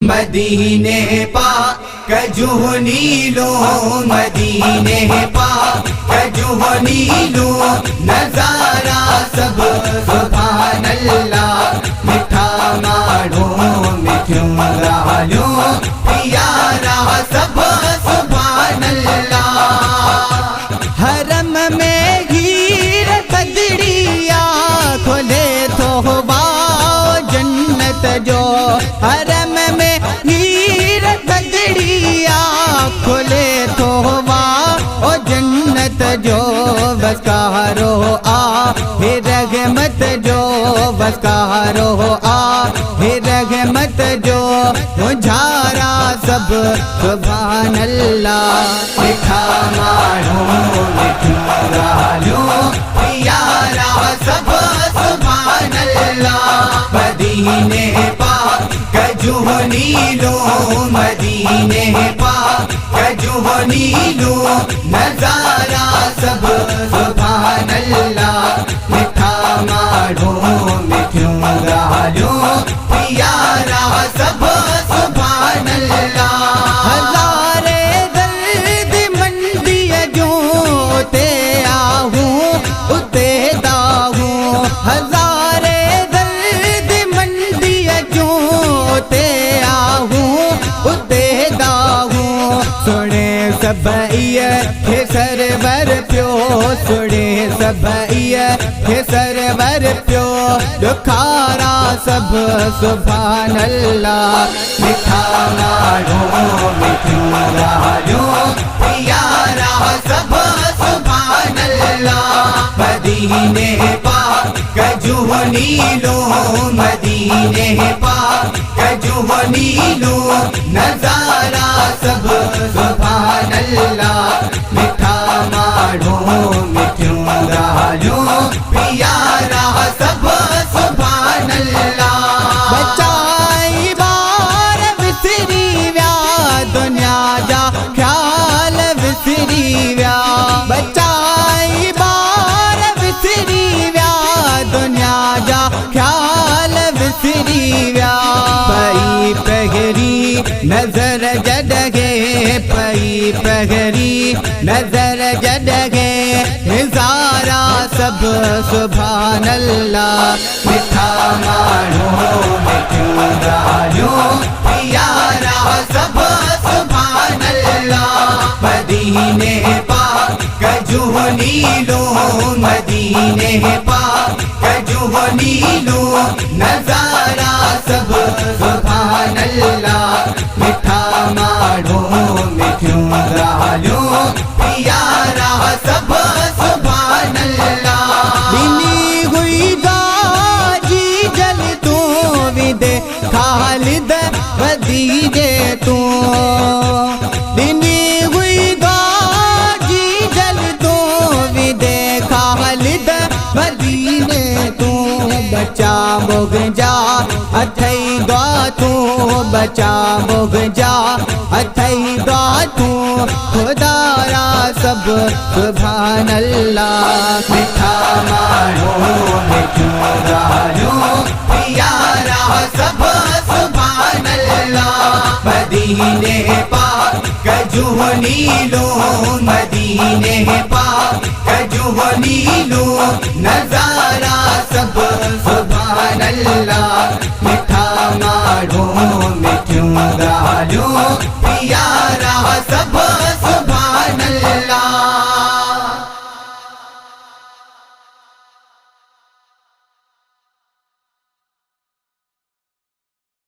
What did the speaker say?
मदीने पाक जुहनी लो, मदीने पाक जुहनी लो, नजारा सब सुभान अल्लाह। मिठा मारो मिठू गालो, प्यारा सब सुभान अल्लाह। हरम में हीर बदरिया खोले तो वाओ जन्नत जो, हरम में हीर बदरिया खोले तो वाओ जन्नत जो। बस कहारो आ हे रहमत जो, बस कहारो आ हे रहमत जो, मुझारा सब सुभान अल्लाह। मिठा मारो मिठू गालो, प्यारा सब सुभान अल्लाह। मदीने पाक जुहनी लो, मदीने पाक जुहनी लो, नजारा सब सुभान अल्लाह। मिठा मारो मिठू गालो, प्यारा सब सुभान अल्लाह। हजारे दर्द मंदिया जो ते आहूं उते दाहूं, हजारे दर्द मंदिया जो ते आहूं उते दाहूं। सुने सबैया हे सरवर प्यो, सुने सबैया हे सरवर प्यो, दुखारा सब सुभान अल्लाह। मिठा मारो मिठू गालो, प्यारा सब सुभान अल्लाह। मदीने पाक जुहनी लो, मदीने पाक जुहनी लो, नजारा सब सुभान अल्लाह। मिठा मारो मिठू गालो, प्यारा सब सुभान अल्लाह। बचाई बार विसरी व्या, दुनिया जा ख्याल विसरी व्या। बचाई बार विसरी व्या, दुनिया जा ख्याल विसरी व्या। पई पहरी नजर जडगे, पई पहरी नजर जडगे, नजारा सब सुभान अल्लाह। मिठा मारो मिठू गालो, प्यारा सब सुभान अल्लाह। मदीने पाक जुहनी लो, मदीने पाक जुहनी लो, नजारा सब सुभान अल्लाह। मिठा मारो मिठू गालो, प्यारा सब सुभान अल्लाह। बिनी हुई गाजी जल तू विदे खालिद वदीजे तू, बिनी हुई गाजी जल तू विदे खालिद वदीने तू। बचा मुग जा अथई गा तू, बचा मुग जा अथई गा तू, खुदारा सब सुभान अल्लाह। मिठा मारो मिठू गालो, प्यारा सब सुभान अल्लाह। मदीने पाक जुहनी लो, मदीने पाक जुहनी लो, नजारा सब सुभान अल्लाह। मिठा मारो मिठू गालो, प्यारा सब